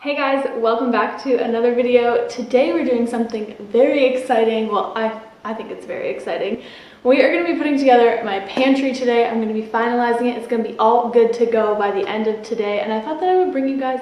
Hey guys, welcome back to another video. Today we're doing something very exciting. Well, I think it's very exciting. We are going to be putting together my pantry today. I'm going to be finalizing it. It's going to be all good to go by the end of today. And I thought that I would bring you guys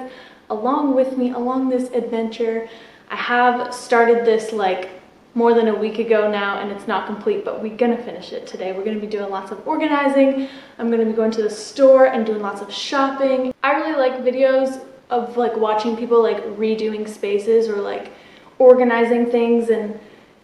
along with me along this adventure. I have started this like more than a week ago now and it's not complete, but we're going to finish it today. We're going to be doing lots of organizing. I'm going to be going to the store and doing lots of shopping. I really like videos of like watching people like redoing spaces or like organizing things, and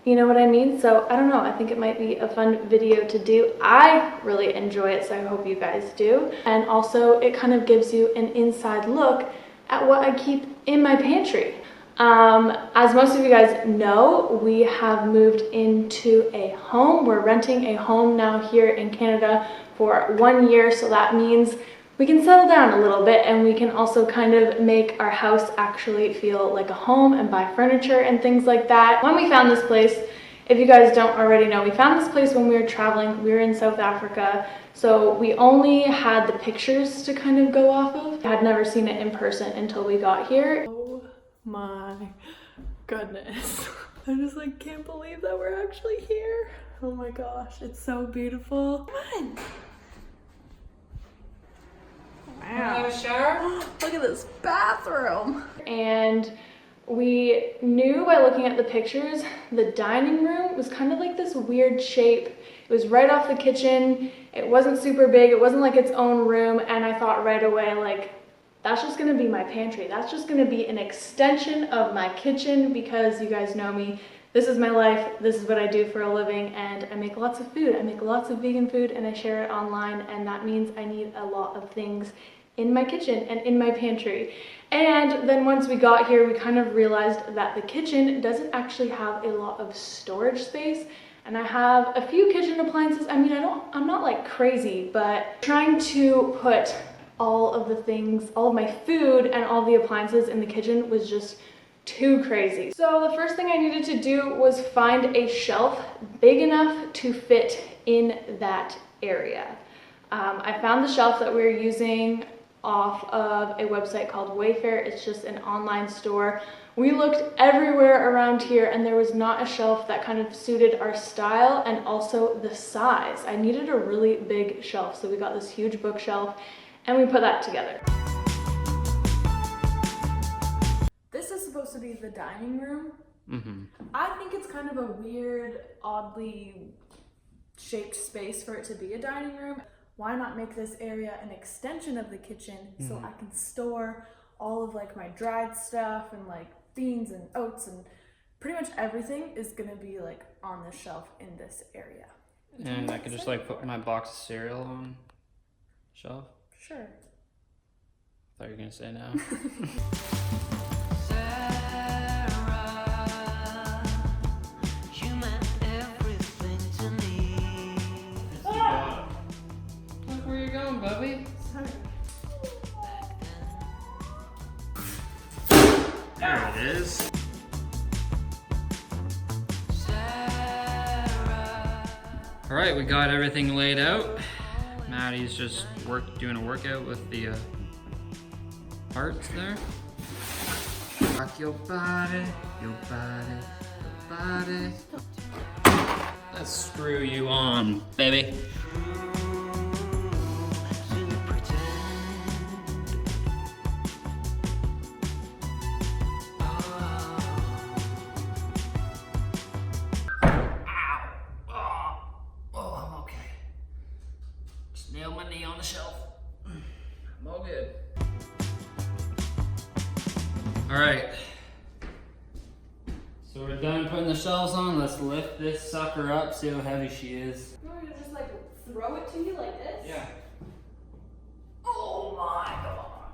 you know what I mean? So I don't know, I think it might be a fun video to do. I really enjoy it, so I hope you guys do. And also it kind of gives you an inside look at what I keep in my pantry. As most of you guys know, we have moved into a home. We're renting a home now here in Canada for 1 year, so that means we can settle down a little bit and we can also kind of make our house actually feel like a home and buy furniture and things like that. When we found this place, if you guys don't already know, we found this place when we were traveling. We were in South Africa, so we only had the pictures to kind of go off of. I had never seen it in person until we got here. Oh my goodness. I just like can't believe that we're actually here. Oh my gosh, it's so beautiful. Come on. Wow. Shower? Look at this bathroom. And we knew by looking at the pictures, the dining room was kind of like this weird shape. It was right off the kitchen. It wasn't super big. It wasn't like its own room. And I thought right away, like, that's just gonna be my pantry. That's just gonna be an extension of my kitchen because you guys know me. This is my life, this is what I do for a living, and I make lots of food. I make lots of vegan food and I share it online, and that means I need a lot of things in my kitchen and in my pantry. And then once we got here, we kind of realized that the kitchen doesn't actually have a lot of storage space. And I have a few kitchen appliances. I mean, I'm not like crazy, but trying to put all of the things, all of my food and all the appliances in the kitchen was just too crazy. So the first thing I needed to do was find a shelf big enough to fit in that area. I found the shelf that we were using off of a website called Wayfair. It's just an online store. We looked everywhere around here and there was not a shelf that kind of suited our style and also the size. I needed a really big shelf, so we got this huge bookshelf and we put that together. This is supposed to be the dining room. I think it's kind of a weird, oddly shaped space for it to be a dining room. Why not make this area an extension of the kitchen so I can store all of like my dried stuff and like beans and oats and pretty much everything is gonna be like on the shelf in this area. And I could just like put my box of cereal on the shelf? Sure. I thought you were gonna say no. Bubby? There it is. All right, we got everything laid out. Maddie's just doing a workout with the parts there. Rock your body, your body, your body. Let's screw you on, baby. Nail my knee on the shelf. I'm all good. All right. So we're done putting the shelves on. Let's lift this sucker up, see how heavy she is. You want me to just like throw it to you like this? Yeah. Oh my god.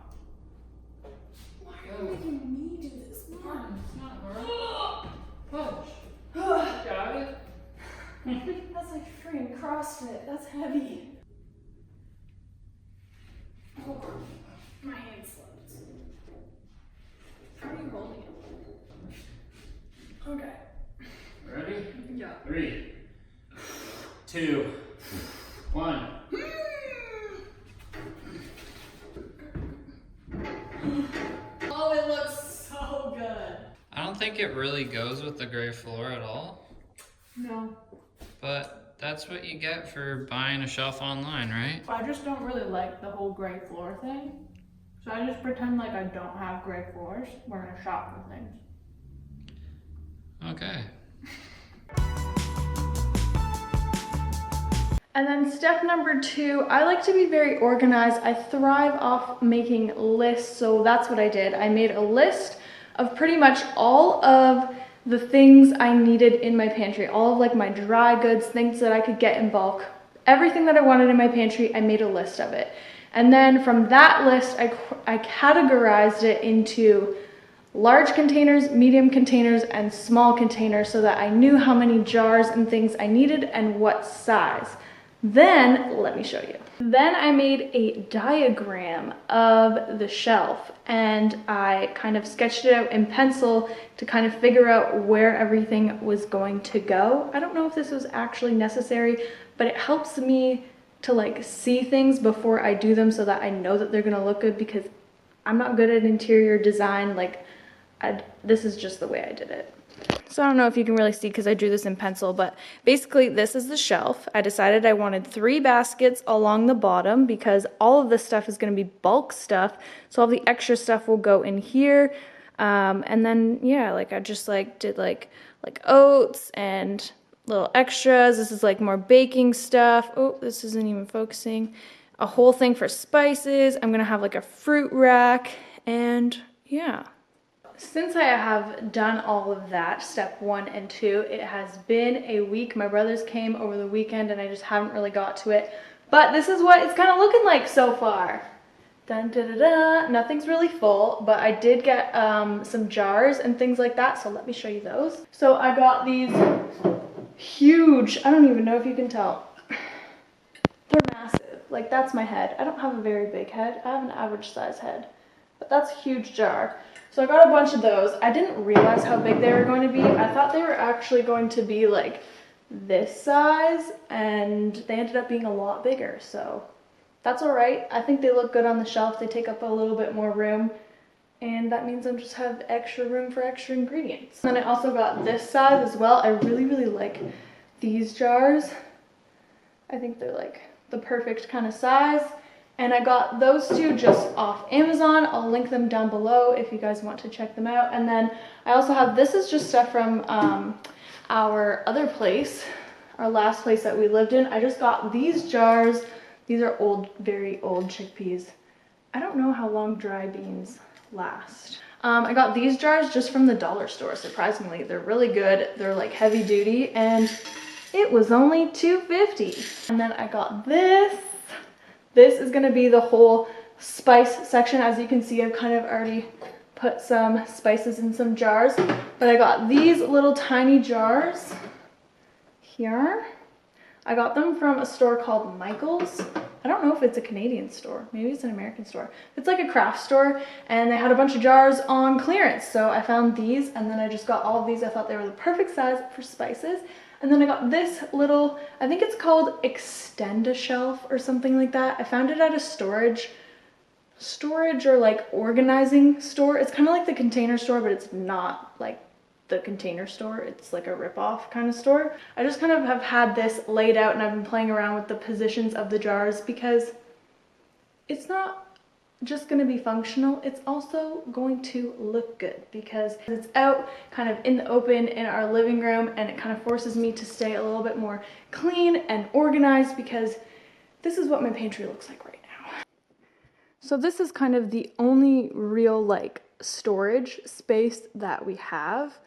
Why are you making me do this? It's not hard. Push. Got it? That's like freaking CrossFit. That's heavy. Oh, my hand slipped. How are you holding it? Okay. Ready? Yeah. 3, 2, 1. Oh, it looks think it really goes with the gray floor at all. No. But that's what you get for buying a shelf online, right? I just don't really like the whole gray floor thing. So I just pretend like I don't have gray floors when I shop for things. Okay. And then step number 2, I like to be very organized. I thrive off making lists, so that's what I did. I made a list of pretty much all of the things I needed in my pantry, all of like my dry goods, things that I could get in bulk. Everything that I wanted in my pantry, I made a list of it. And then from that list, I categorized it into large containers, medium containers, and small containers so that I knew how many jars and things I needed and what size. Then, let me show you. Then I made a diagram of the shelf and I kind of sketched it out in pencil to kind of figure out where everything was going to go. I don't know if this was actually necessary, but it helps me to like see things before I do them so that I know that they're gonna look good, because I'm not good at interior design. Like, this is just the way I did it. So I don't know if you can really see because I drew this in pencil, but basically this is the shelf. I decided I wanted 3 baskets along the bottom because all of this stuff is going to be bulk stuff. So all the extra stuff will go in here. And then, yeah, like I just like did like oats and little extras. This is like more baking stuff. Oh, this isn't even focusing. A whole thing for spices. I'm going to have like a fruit rack, and yeah. Since I have done all of that, step 1 and 2, it has been a week. My brothers came over the weekend and I just haven't really got to it. But this is what it's kind of looking like so far. Dun, da, da, da. Nothing's really full, but I did get some jars and things like that, so let me show you those. So I got these huge, I don't even know if you can tell. They're massive. Like, that's my head. I don't have a very big head. I have an average size head. But that's a huge jar. So I got a bunch of those. I didn't realize how big they were going to be. I thought they were actually going to be like this size, and they ended up being a lot bigger. So that's all right. I think they look good on the shelf. They take up a little bit more room, and that means I just have extra room for extra ingredients. And then I also got this size as well. I really, really like these jars. I think they're like the perfect kind of size. And I got those 2 just off Amazon. I'll link them down below if you guys want to check them out. And then I also have, this is just stuff from our other place, our last place that we lived in. I just got these jars. These are old, very old chickpeas. I don't know how long dry beans last. I got these jars just from the dollar store, surprisingly. They're really good. They're like heavy duty, and it was only $2.50. And then I got this. This is going to be the whole spice section. As you can see, I've kind of already put some spices in some jars. But I got these little tiny jars here. I got them from a store called Michael's. I don't know if it's a Canadian store. Maybe it's an American store. It's like a craft store, and they had a bunch of jars on clearance. So I found these, and then I just got all of these. I thought they were the perfect size for spices. And then I got this little, I think it's called Extend-A-Shelf or something like that. I found it at a storage or like organizing store. It's kind of like the Container Store, but it's not like the Container Store. It's like a rip-off kind of store. I just kind of have had this laid out, and I've been playing around with the positions of the jars because it's not just going to be functional, it's also going to look good because it's out kind of in the open in our living room, and it kind of forces me to stay a little bit more clean and organized because this is what my pantry looks like right now. So this is kind of the only real like storage space that we have,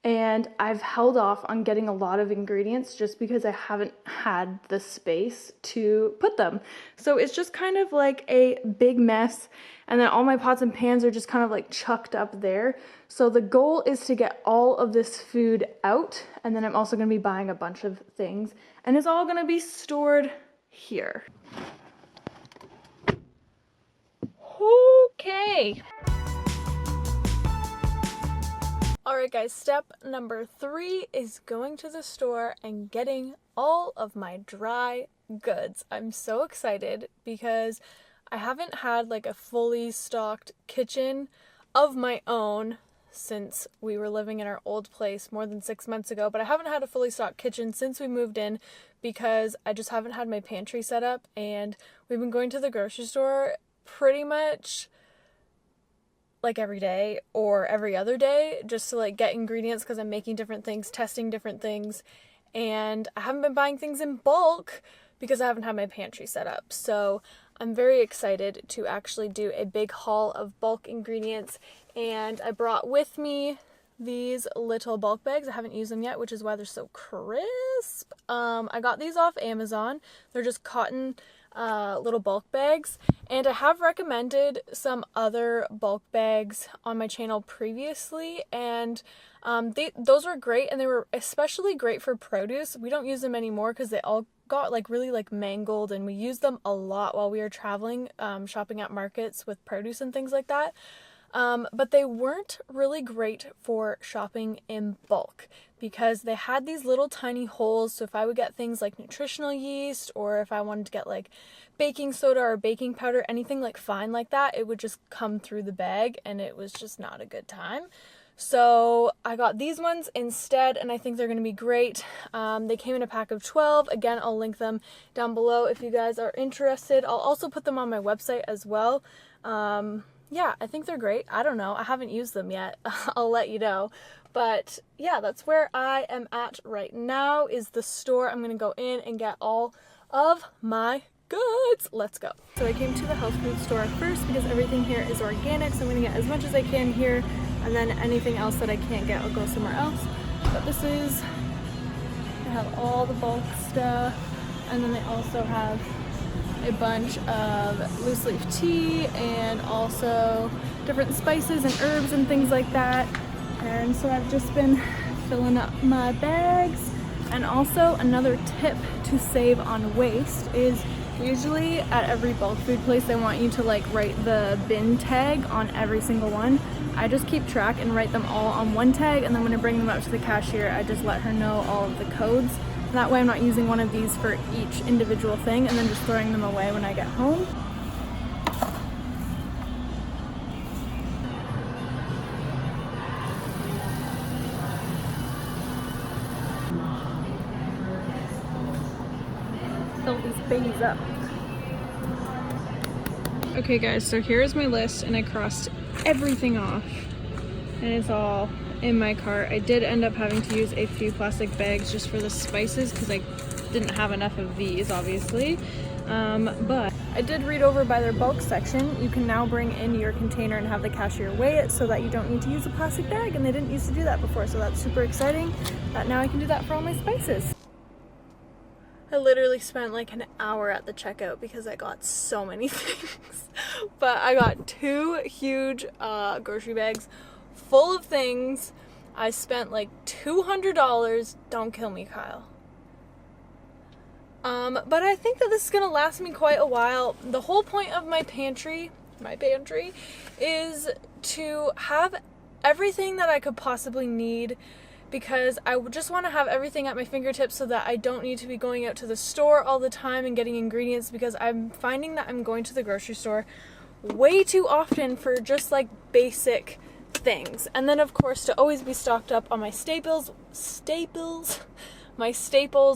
and I've held off on getting a lot of ingredients just because I haven't had the space to put them. So it's just kind of like a big mess, and then all my pots and pans are just kind of like chucked up there. So the goal is to get all of this food out, and then I'm also going to be buying a bunch of things, and it's all going to be stored here. Okay. Alright guys, step number 3 is going to the store and getting all of my dry goods. I'm so excited because I haven't had like a fully stocked kitchen of my own since we were living in our old place more than 6 months ago, but I haven't had a fully stocked kitchen since we moved in because I just haven't had my pantry set up, and we've been going to the grocery store pretty much like every day or every other day just to like get ingredients because I'm making different things, testing different things, and I haven't been buying things in bulk because I haven't had my pantry set up. So I'm very excited to actually do a big haul of bulk ingredients, and I brought with me these little bulk bags. I haven't used them yet, which is why they're so crisp. I got these off Amazon. They're just cotton little bulk bags, and I have recommended some other bulk bags on my channel previously, and those were great, and they were especially great for produce. We don't use them anymore because they all got like really like mangled, and we used them a lot while we were traveling, shopping at markets with produce and things like that. But they weren't really great for shopping in bulk because they had these little tiny holes. So if I would get things like nutritional yeast, or if I wanted to get like baking soda or baking powder, anything like fine like that, it would just come through the bag, and it was just not a good time. So I got these ones instead, and I think they're going to be great. They came in a pack of 12. Again, I'll link them down below if you guys are interested. I'll also put them on my website as well. Yeah, I think they're great. I don't know. I haven't used them yet. I'll let you know. But yeah, that's where I am at right now, is the store. I'm going to go in and get all of my goods. Let's go. So I came to the health food store first because everything here is organic, so I'm going to get as much as I can here, and then anything else that I can't get, I'll go somewhere else. But this is, they have all the bulk stuff, and then they also have a bunch of loose leaf tea and also different spices and herbs and things like that. And so I've just been filling up my bags. And also another tip to save on waste is usually at every bulk food place they want you to like write the bin tag on every single one. I just keep track and write them all on one tag, and then when I bring them up to the cashier, I just let her know all of the codes. That way I'm not using one of these for each individual thing and then just throwing them away when I get home. Fill these babies up. Okay guys, so here's my list, and I crossed everything off, and it's all in my cart. I did end up having to use a few plastic bags just for the spices because I didn't have enough of these, obviously. But I did read over by their bulk section. You can now bring in your container and have the cashier weigh it so that you don't need to use a plastic bag, and they didn't used to do that before, so that's super exciting that now I can do that for all my spices. I literally spent like an hour at the checkout because I got so many things. But I got 2 huge grocery bags full of things. I spent like $200. Don't kill me, Kyle. But I think that this is gonna last me quite a while. The whole point of my pantry is to have everything that I could possibly need, because I just want to have everything at my fingertips so that I don't need to be going out to the store all the time and getting ingredients, because I'm finding that I'm going to the grocery store way too often for just like basic things. And then of course to always be stocked up on my staples,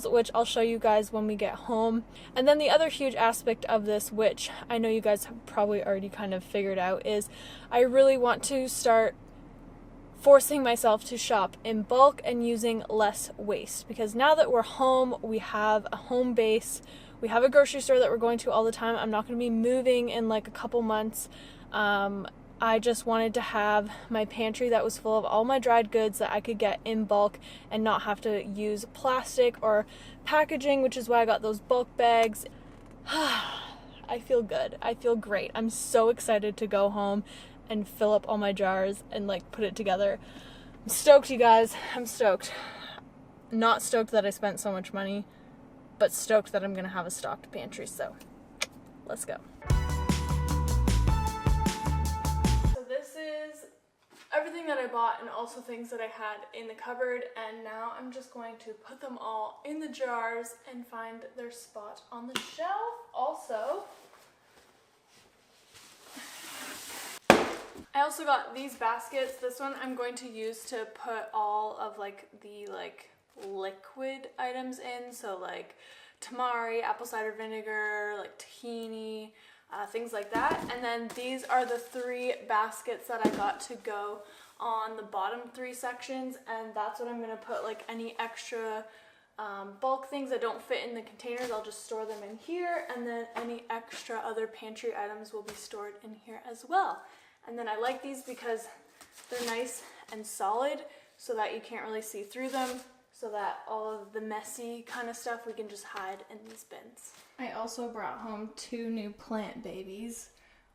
which I'll show you guys when we get home. And then the other huge aspect of this, which I know you guys have probably already kind of figured out, is I really want to start forcing myself to shop in bulk and using less waste, because now that we're home, we have a home base, we have a grocery store that we're going to all the time. I'm not going to be moving in like a couple months. I just wanted to have my pantry that was full of all my dried goods that I could get in bulk and not have to use plastic or packaging, which is why I got those bulk bags. I feel good. I feel great. I'm so excited to go home and fill up all my jars and like put it together. I'm stoked, you guys. I'm stoked. Not stoked that I spent so much money, but stoked that I'm gonna have a stocked pantry. So let's go. So this is everything that I bought and also things that I had in the cupboard, and now I'm just going to put them all in the jars and find their spot on the shelf. Also, I also got these baskets. This one I'm going to use to put all of like the liquid items in. So like tamari, apple cider vinegar, like tahini, things like that. And then these are the 3 baskets that I got to go on the bottom 3 sections. And that's what I'm gonna put like any extra bulk things that don't fit in the containers. I'll just store them in here. And then any extra other pantry items will be stored in here as well. And then I like these because they're nice and solid so that you can't really see through them, so that all of the messy kind of stuff we can just hide in these bins. I also brought home 2 new plant babies.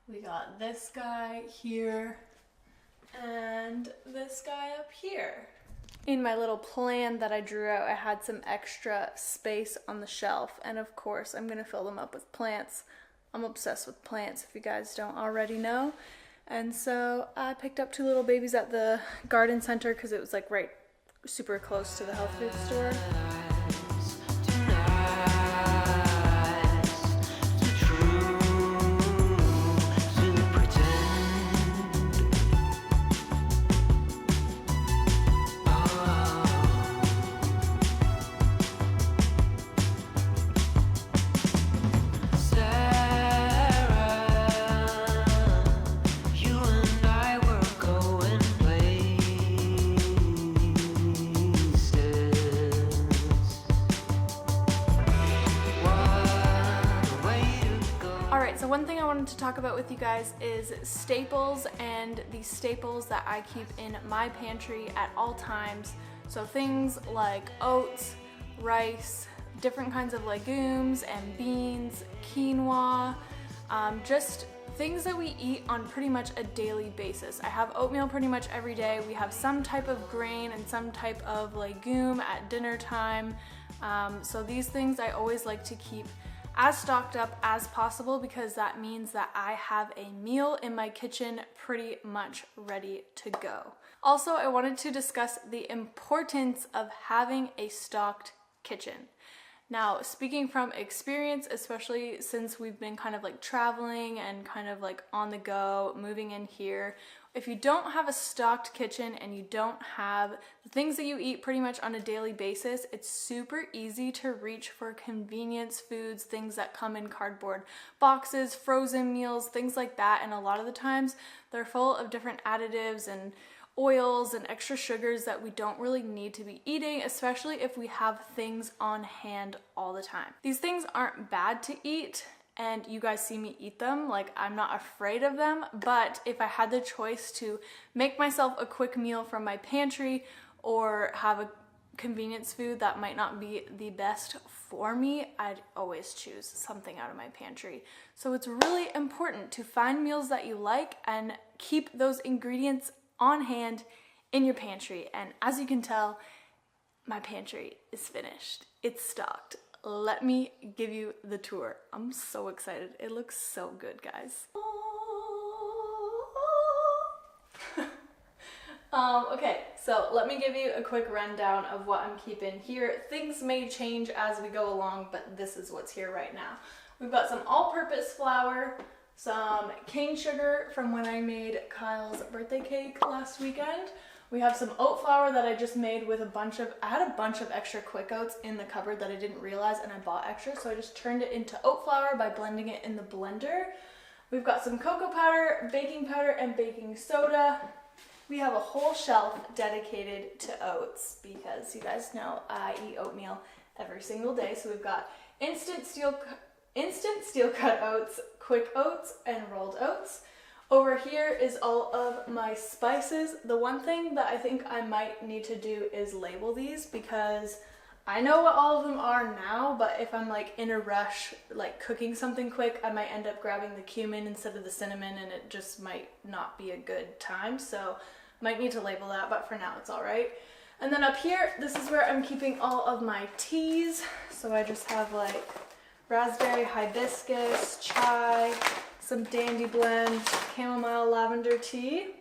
We got this guy here and this guy up here. In my little plan that I drew out, I had some extra space on the shelf, and of course I'm gonna fill them up with plants. I'm obsessed with plants, if you guys don't already know. And so I picked up 2 little babies at the garden center because it was like right super close to the health food store. One thing I wanted to talk about with you guys is staples, and the staples that I keep in my pantry at all times. So things like oats, rice, different kinds of legumes and beans, quinoa, just things that we eat on pretty much a daily basis. I have oatmeal pretty much every day. We have some type of grain and some type of legume at dinner time. So these things I always like to keep as stocked up as possible, because that means that I have a meal in my kitchen pretty much ready to go. Also, I wanted to discuss the importance of having a stocked kitchen. Now, speaking from experience, especially since we've been kind of like traveling and kind of like on the go, moving in here, if you don't have a stocked kitchen and you don't have the things that you eat pretty much on a daily basis, it's super easy to reach for convenience foods, things that come in cardboard boxes, frozen meals, things like that. And a lot of the times they're full of different additives and oils and extra sugars that we don't really need to be eating, especially if we have things on hand all the time. These things aren't bad to eat, and you guys see me eat them, like I'm not afraid of them, but if I had the choice to make myself a quick meal from my pantry or have a convenience food that might not be the best for me, I'd always choose something out of my pantry. So it's really important to find meals that you like and keep those ingredients on hand in your pantry. And as you can tell, my pantry is finished. It's stocked. Let me give you the tour. I'm so excited. It looks so good, guys. Okay, so let me give you a quick rundown of what I'm keeping here. Things may change as we go along, but this is what's here right now. We've got some all-purpose flour, some cane sugar from when I made Kyle's birthday cake last weekend. We have some oat flour that I just made with I had a bunch of extra quick oats in the cupboard that I didn't realize, and I bought extra, so I just turned it into oat flour by blending it in the blender. We've got some cocoa powder, baking powder, and baking soda. We have a whole shelf dedicated to oats because you guys know I eat oatmeal every single day. So we've got instant steel cut oats, quick oats, and rolled oats. Over here is all of my spices. The one thing that I think I might need to do is label these, because I know what all of them are now, but if I'm like in a rush, like cooking something quick, I might end up grabbing the cumin instead of the cinnamon, and it just might not be a good time. So might need to label that, but for now it's all right. And then up here, this is where I'm keeping all of my teas. So I just have like raspberry hibiscus, chai, some dandy blend, chamomile lavender tea.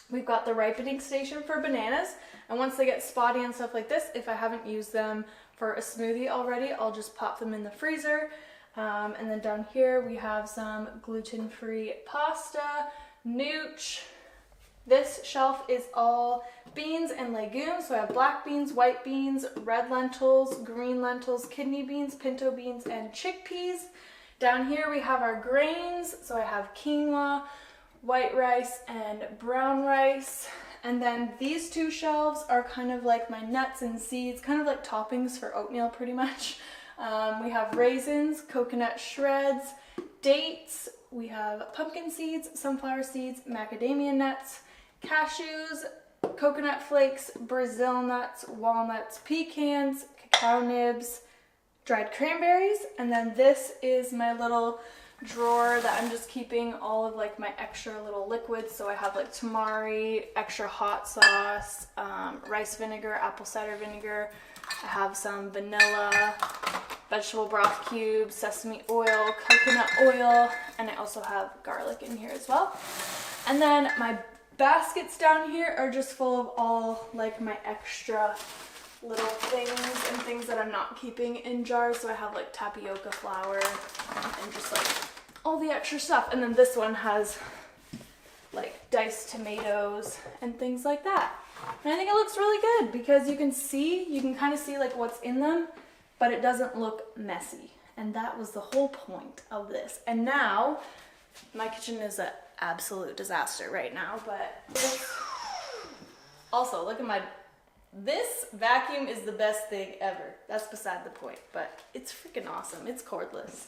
We've got the ripening station for bananas, and once they get spotty and stuff like this, if I haven't used them for a smoothie already, I'll just pop them in the freezer. And then down here we have some gluten-free pasta, nooch. This shelf is all beans and legumes. So I have black beans, white beans, red lentils, green lentils, kidney beans, pinto beans, and chickpeas. Down here we have our grains. So I have quinoa, white rice, and brown rice. And then these two shelves are kind of like my nuts and seeds, kind of like toppings for oatmeal pretty much. We have raisins, coconut shreds, dates, we have pumpkin seeds, sunflower seeds, macadamia nuts, cashews, coconut flakes, Brazil nuts, walnuts, pecans, cacao nibs, dried cranberries, and then this is my little drawer that I'm just keeping all of like my extra little liquids. So I have like tamari, extra hot sauce, rice vinegar, apple cider vinegar. I have some vanilla, vegetable broth cubes, sesame oil, coconut oil, and I also have garlic in here as well. And then my baskets down here are just full of all like my extra little things and things that I'm not keeping in jars. So I have like tapioca flour and just like all the extra stuff. And then this one has like diced tomatoes and things like that. And I think it looks really good because you can kind of see like what's in them, but it doesn't look messy. And that was the whole point of this. And now my kitchen is an absolute disaster right now, but also look at this vacuum is the best thing ever. That's beside the point, but it's freaking awesome. It's cordless.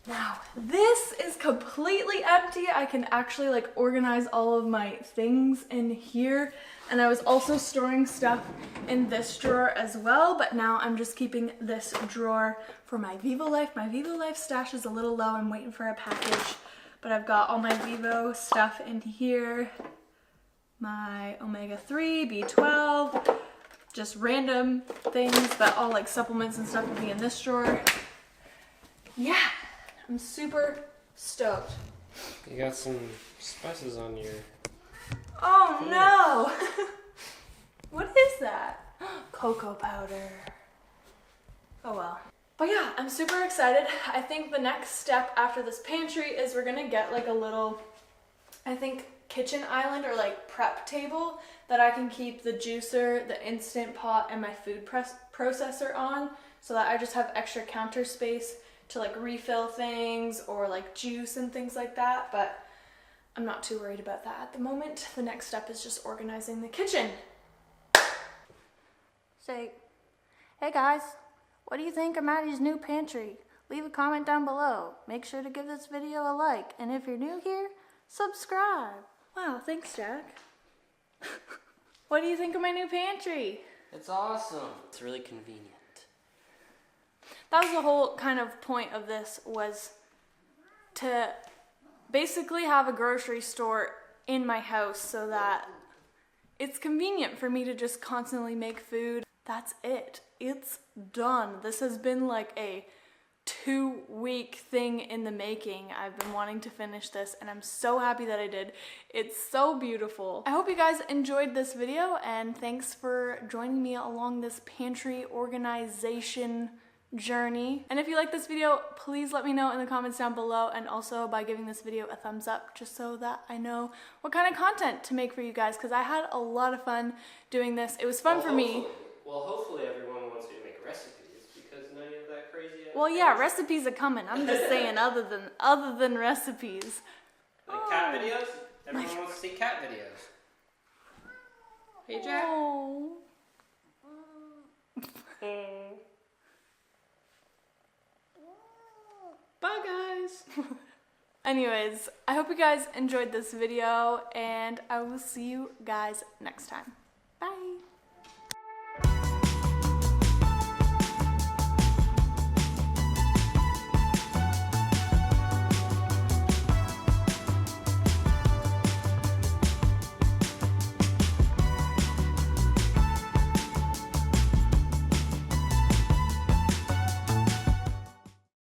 Now, this is completely empty. I can actually like organize all of my things in here. And I was also storing stuff in this drawer as well, but now I'm just keeping this drawer for my Vivo Life. My Vivo Life stash is a little low. I'm waiting for a package, but I've got all my Vivo stuff in here. My omega-3, B12, just random things, but all like supplements and stuff will be in this drawer. Yeah, I'm super stoked. You got some spices on your... Oh no! What is that? Cocoa powder. Oh well. But yeah, I'm super excited. I think the next step after this pantry is we're gonna get like a little, I think, kitchen island or like prep table that I can keep the juicer, the Instant Pot, and my food processor on, so that I just have extra counter space to like refill things or like juice and things like that. But I'm not too worried about that at the moment. The next step is just organizing the kitchen. Say, hey guys, what do you think of Maddie's new pantry? Leave a comment down below. Make sure to give this video a like, and if you're new here, subscribe. Wow, thanks, Jack. What do you think of my new pantry? It's awesome. It's really convenient. That was the whole kind of point of this, was to basically have a grocery store in my house so that it's convenient for me to just constantly make food. That's it. It's done. This has been like a 2-week thing in the making. I've been wanting to finish this and I'm so happy that I did. It's so beautiful. I hope you guys enjoyed this video, and thanks for joining me along this pantry organization journey. And if you like this video, please let me know in the comments down below, and also by giving this video a thumbs up, just so that I know what kind of content to make for you guys, because I had a lot of fun doing this. It was fun for me. Hopefully everyone wants you to make recipes, because none of that crazy... Well, yeah, recipes are coming. I'm just saying other than recipes. Like cat videos? Everyone wants to see cat videos. Hey, Jack. Oh. Bye, guys. Anyways, I hope you guys enjoyed this video, and I will see you guys next time.